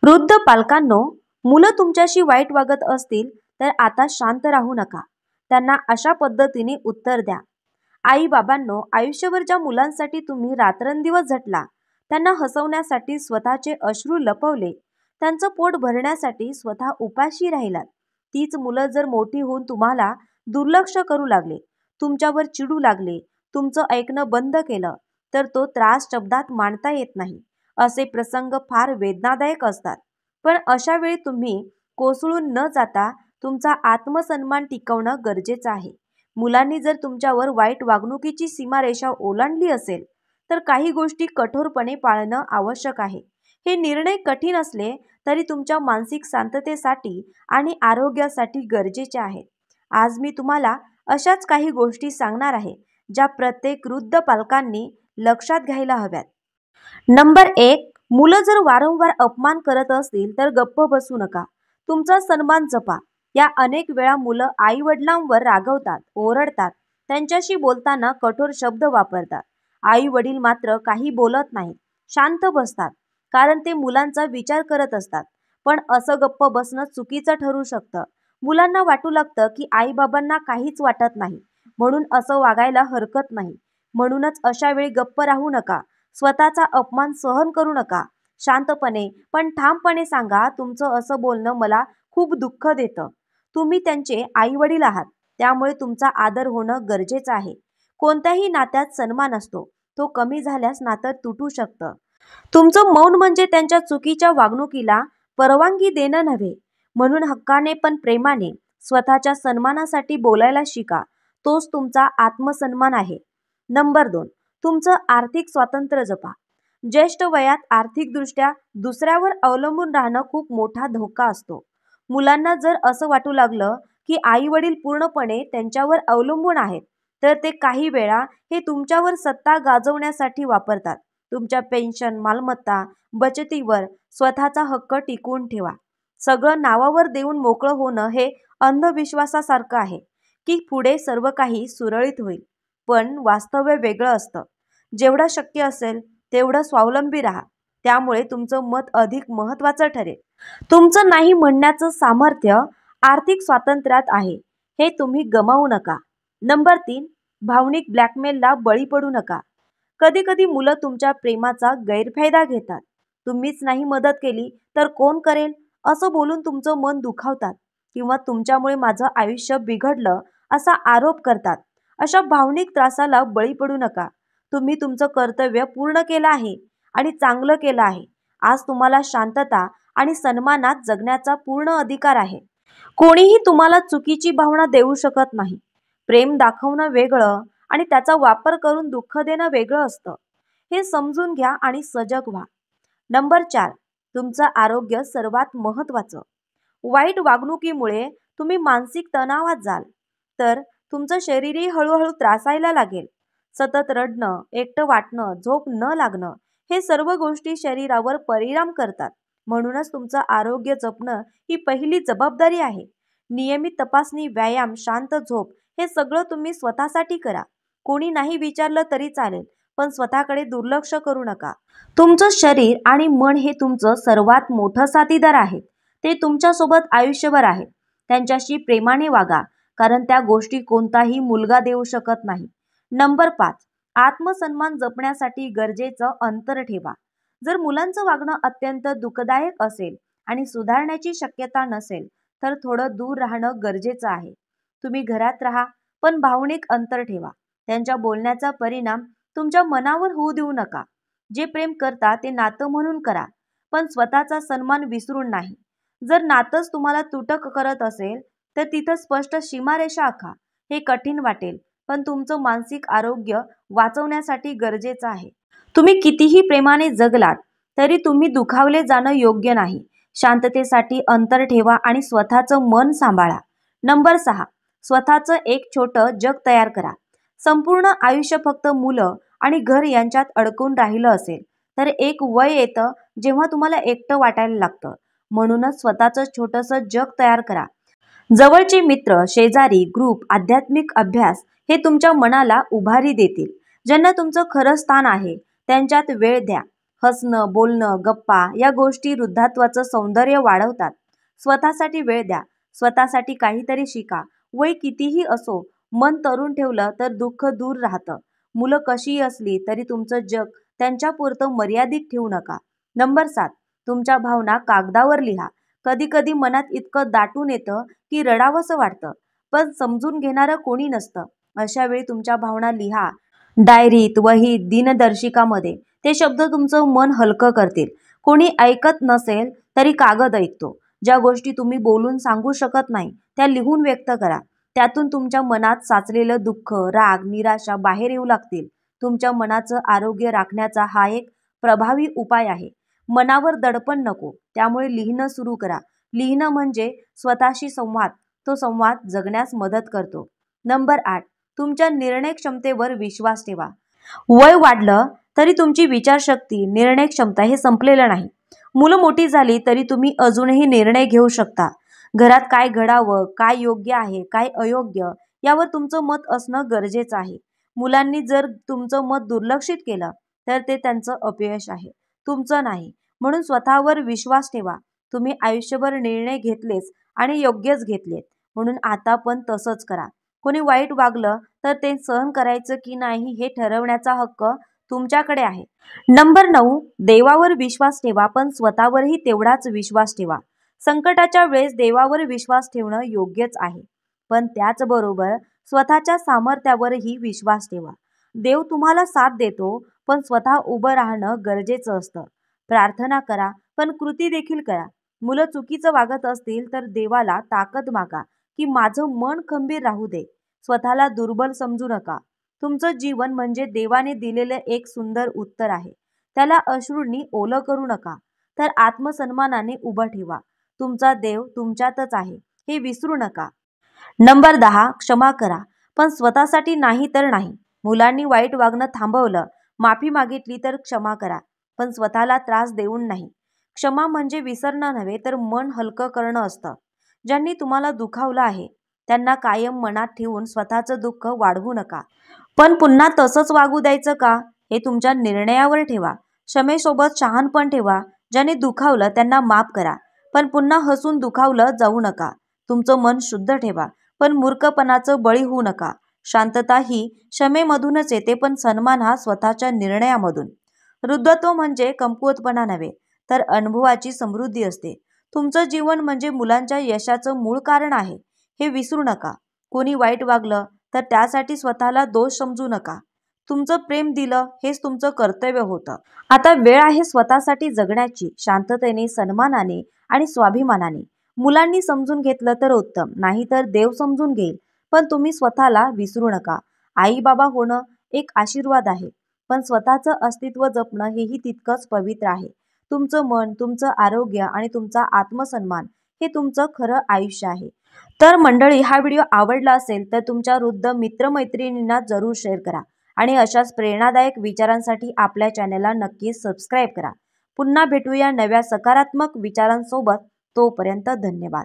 वृद्ध पालकांनो, मुलं तुमच्याशी वाईट वागत असतील तर आता शांत राहू नका. त्यांना अशा पद्धतीने उत्तर द्या. आई बाबांनो, आयुष्यभर ज्या मुलांसाठी तुम्ही रात्रंदिवस झटला, त्यांना हसवण्यासाठी स्वतःचे अश्रू लपवले, त्यांचं पोट भरण्यासाठी स्वतः उपाशी राहिलात, तीच मुलं जर मोठी होऊन तुम्हाला दुर्लक्ष करू लागले, तुमच्यावर चिडू लागले, तुमचं ऐकणं बंद केलं, तर तो त्रास शब्दात मांडता येत नाही. असे प्रसंग फार वेदनादायक असतात. पण अशा वेळी तुम्ही कोसळून न जाता तुमचा आत्मसन्मान टिकवणं गरजेचं आहे. मुलांनी जर तुमच्यावर वाईट वागणुकीची सीमारेषा ओलांडली असेल तर काही गोष्टी कठोरपणे पाळणं आवश्यक आहे. हे निर्णय कठीण असले तरी तुमच्या मानसिक शांततेसाठी आणि आरोग्यासाठी गरजेचे आहेत. आज मी तुम्हाला अशाच काही गोष्टी सांगणार आहे ज्या प्रत्येक वृद्ध पालकांनी लक्षात घ्यायला हव्यात. नंबर 1, मुलं जर वारंवार अपमान करत असतील तर गप्प बसू नका. तुमचा सन्मान जपा. या अनेक वेळा मुलं आई वडिलांवर रागवतात, ओरडतात, त्यांच्याशी बोलताना कठोर शब्द वापरतात. आई वडील मात्र काही बोलत नाहीत, शांत बसतात, कारण ते मुलांचा विचार करत असतात. पण असं गप्प बसणं चुकीचं ठरू शकतं. मुलांना वाटू लागतं की आई बाबांना काहीच वाटत नाही, म्हणून असं वागायला हरकत नाही. म्हणूनच अशा वेळी गप्प राहू नका. स्वतःचा अपमान सहन करू नका. शांतपणे पण ठामपणे सांगा, तुमचं असं बोलणं मला खूप दुःख देतं. तुम्ही त्यांचे आई वडील आहात, त्यामुळे तुमचा आदर होणं गरजेचं आहे. कोणत्याही नात्यात सन्मान असतो, तो कमी झाल्यास नातं तुटू शकतं. तुमचं मौन म्हणजे त्यांच्या चुकीच्या वागणुकीला परवानगी देणं नव्हे. म्हणून हक्काने पण प्रेमाने स्वतःच्या सन्मानासाठी बोलायला शिका. तोच तुमचा आत्मसन्मान आहे. नंबर 2, तुमचं आर्थिक स्वातंत्र्य जपा. ज्येष्ठ वयात आर्थिकदृष्ट्या दुसऱ्यावर अवलंबून राहणं खूप मोठा धोका असतो. मुलांना जर असं वाटू लागलं की आई वडील पूर्णपणे त्यांच्यावर अवलंबून आहेत, तर ते काही वेळा हे तुमच्यावर सत्ता गाजवण्यासाठी वापरतात. तुमच्या पेन्शन, मालमत्ता, बचतीवर स्वतःचा हक्क टिकवून ठेवा. सगळं नावावर देऊन मोकळं होणं हे अंधविश्वासासारखं आहे की पुढे सर्व काही सुरळीत होईल. पण वास्तव्य वेगळं असतं. जेवढं शक्य असेल तेवढं स्वावलंबी राहा. त्यामुळे तुमचं मत अधिक महत्त्वाचं ठरेल. तुमचं नाही म्हणण्याचं सामर्थ्य आर्थिक स्वातंत्र्यात आहे, हे तुम्ही गमावू नका. नंबर 3, भावनिक ब्लॅकमेलला बळी पडू नका. कधी कधी मुलं तुमच्या प्रेमाचा गैरफायदा घेतात. तुम्हीच नाही मदत केली तर कोण करेल असं बोलून तुमचं मन दुखावतात, किंवा तुमच्यामुळे माझं आयुष्य बिघडलं असा आरोप करतात. अशा भावनिक त्रासाला बळी पडू नका. तुम्ही तुमचं कर्तव्य पूर्ण केलं आहे आणि चांगलं केलं आहे. आज तुम्हाला शांतता आणि सन्मानात जगण्याचा पूर्ण अधिकार आहे. कोणीही तुम्हाला चुकीची भावना देऊ शकत नाही. प्रेम दाखवणं वेगळं आणि त्याचा वापर करून दुःख देणं वेगळं असतं. हे समजून घ्या आणि सजग व्हा. नंबर 4, तुमचं आरोग्य सर्वात महत्त्वाचं. वाईट वागणुकीमुळे तुम्ही मानसिक तणावात जाल तर तुमचं शरीरही हळूहळू त्रासायला लागेल. सतत रडणं, एकटं वाटणं, झोप न लागणं, हे सर्व गोष्टी शरीरावर परिणाम करतात. म्हणूनच तुमचं आरोग्य जपणं ही पहिली जबाबदारी आहे. नियमित तपासणी, व्यायाम, शांत झोप हे सगळं तुम्ही स्वतःसाठी करा. कोणी नाही विचारलं तरी चालेल, पण स्वतःकडे दुर्लक्ष करू नका. तुमचं शरीर आणि मन हे तुमचं सर्वात मोठं साथीदार आहेत. ते तुमच्यासोबत आयुष्यभर आहेत. त्यांच्याशी प्रेमाने वागा, कारण त्या गोष्टी कोणताही मुलगा देऊ शकत नाही. नंबर 5, आत्मसन्मान जपण्यासाठी गरजेचं अंतर ठेवा. जर मुलांचं वागणं अत्यंत दुःखदायक असेल आणि सुधारण्याची शक्यता नसेल तर थोडं दूर राहणं गरजेचं आहे. तुम्ही घरात राहा, पण भावनिक अंतर ठेवा. त्यांच्या बोलण्याचा परिणाम तुमच्या मनावर होऊ देऊ नका. जे प्रेम करता ते नातं म्हणून करा, पण स्वतःचा सन्मान विसरून नाही. जर नातंच तुम्हाला तुटक करत असेल तर तिथं स्पष्ट सीमारेषा आखा. हे कठीण वाटेल, पण तुमचं मानसिक आरोग्य वाचवण्यासाठी गरजेचं आहे. तुम्ही कितीही प्रेमाने जगलात तरी तुम्ही दुखावले जाणं योग्य नाही. शांततेसाठी अंतर ठेवा आणि स्वतःचं मन सांभाळा. नंबर 6, स्वतःचं एक छोटं जग तयार करा. संपूर्ण आयुष्य फक्त मुलं आणि घर यांच्यात अडकून राहिलं असेल तर एक वय येतं जेव्हा तुम्हाला एकटं वाटायला लागतं. म्हणूनच स्वतःचं छोटंसं जग तयार करा. जवळचे मित्र, शेजारी, ग्रुप, आध्यात्मिक अभ्यास हे तुमच्या मनाला उभारी देतील. ज्यांना तुमचं खरं स्थान आहे त्यांच्यात वेळ द्या. हसणं, बोलणं, गप्पा या गोष्टी वृद्धात्वाचं सौंदर्य वाढवतात. स्वतःसाठी वेळ द्या. स्वतःसाठी काहीतरी शिका. वय कितीही असो, मन तरुण ठेवलं तर दुःख दूर राहतं. मुलं कशीही असली तरी तुमचं जग त्यांच्यापुरतं मर्यादित ठेवू नका. नंबर 7. तुमच्या भावना कागदावर लिहा. कधी कधी मनात इतकं दाटून येतं की रडावंसं वाटतं, पण समजून घेणारं कोणी नसतं. अशा वेळी तुमच्या भावना लिहा. डायरीत, वहीत, दिनदर्शिकामध्ये. ते शब्द तुमचं मन हलकं करतील. कोणी ऐकत नसेल तरी कागद ऐकतो. ज्या गोष्टी तुम्ही बोलून सांगू शकत नाही त्या लिहून व्यक्त करा. त्यातून तुमच्या मनात साचलेलं दुःख, राग, निराशा बाहेर येऊ लागतील. तुमच्या मनाचं आरोग्य राखण्याचा हा एक प्रभावी उपाय आहे. मनावर दडपण नको, त्यामुळे लिहिणं सुरू करा. लिहिणं म्हणजे स्वतःशी संवाद. तो संवाद जगण्यास मदत करतो. नंबर 8. तुमच्या निर्णय क्षमतेवर विश्वास ठेवा. वय वाढलं तरी तुमची विचारशक्ती, निर्णय क्षमता हे संपलेलं नाही. मुलं मोठी झाली तरी तुम्ही अजूनही निर्णय घेऊ शकता. घरात काय घडावं, काय योग्य आहे, काय अयोग्य यावर तुमचं मत असणं गरजेचं आहे. मुलांनी जर तुमचं मत दुर्लक्षित केलं तर ते त्यांचं अपयश आहे, तुमचं नाही. म्हणून स्वतःवर विश्वास ठेवा. तुम्ही आयुष्यभर निर्णय घेतलेच आणि योग्यच घेतलेत, म्हणून आता पण तसंच करा. कोणी वाईट वागलं तर ते सहन करायचं की नाही हे ठरवण्याचा हक्क तुमच्याकडे आहे. नंबर 9. देवावर विश्वास ठेवा, पण स्वतःवरही तेवढाच विश्वास ठेवा. संकटाच्या वेळेस देवावर विश्वास ठेवणं योग्यच आहे, पण त्याचबरोबर स्वतःच्या सामर्थ्यावरही विश्वास ठेवा. देव तुम्हाला साथ देतो, पण स्वतः उभं राहणं गरजेचं असतं. प्रार्थना करा, पण कृती देखील करा. मुलं चुकीचं वागत असतील तर देवाला ताकद मागा की माझं मन खंबीर राहू दे. स्वतःला दुर्बल समजू नका. तुमचं जीवन म्हणजे देवाने दिलेलं एक सुंदर उत्तर आहे. त्याला अश्रूंनी ओलं करू नका, तर आत्मसन्मानाने उभं ठेवा. तुमचा देव तुमच्यातच आहे हे विसरू नका. नंबर 10. क्षमा करा, पण स्वतःसाठी नाही तर नाही. मुलांनी वाईट वागणं थांबवलं, माफी मागितली तर क्षमा करा, पण स्वतःला त्रास देऊन नाही. क्षमा म्हणजे विसरणं नव्हे तर मन हलकं करणं असतं. ज्यांनी तुम्हाला दुखावलं आहे त्यांना कायम मनात ठेवून स्वतःचं दुःख वाढवू नका. पण पुन्हा तसंच वागू द्यायचं का हे तुमच्या निर्णयावर ठेवा. क्षमेसोबत शहाणपण ठेवा. ज्याने दुखावलं त्यांना माफ करा, पण पुन्हा हसून दुखावलं जाऊ नका. तुमचं मन शुद्ध ठेवा, पण मूर्खपणाचं बळी होऊ नका. शांतता ही क्षमेमधूनच येते, पण सन्मान हा स्वतःच्या निर्णयामधून. वृद्धत्व म्हणजे कमकुवतपणा नव्हे, तर अनुभवाची समृद्धी असते. तुमचं जीवन म्हणजे मुलांच्या यशाचं मूळ कारण आहे हे विसरू नका. कोणी वाईट वागलं तर त्यासाठी स्वतःला दोष समजू नका. तुमचं प्रेम दिलं हेच तुमचं कर्तव्य होतं. आता वेळ आहे स्वतःसाठी जगण्याची, शांततेने, सन्मानाने आणि स्वाभिमानाने. मुलांनी समजून घेतलं तर उत्तम, नाहीतर देव समजून घेईल. पण तुम्ही स्वतःला विसरू नका. आई बाबा होणं एक आशीर्वाद आहे, पण स्वतःचं अस्तित्व जपणं हेही तितकंच पवित्र आहे. तुमचं मन, तुमचं आरोग्य आणि तुमचा आत्मसन्मान हे तुमचं खरं आयुष्य आहे. तर मंडळी, हा व्हिडिओ आवडला असेल तर तुमच्या वृद्ध मित्रमैत्रिणींना जरूर शेअर करा आणि अशाच प्रेरणादायक विचारांसाठी आपल्या चॅनलला नक्कीच सबस्क्राईब करा. पुन्हा भेटूया नव्या सकारात्मक विचारांसोबत. तोपर्यंत धन्यवाद.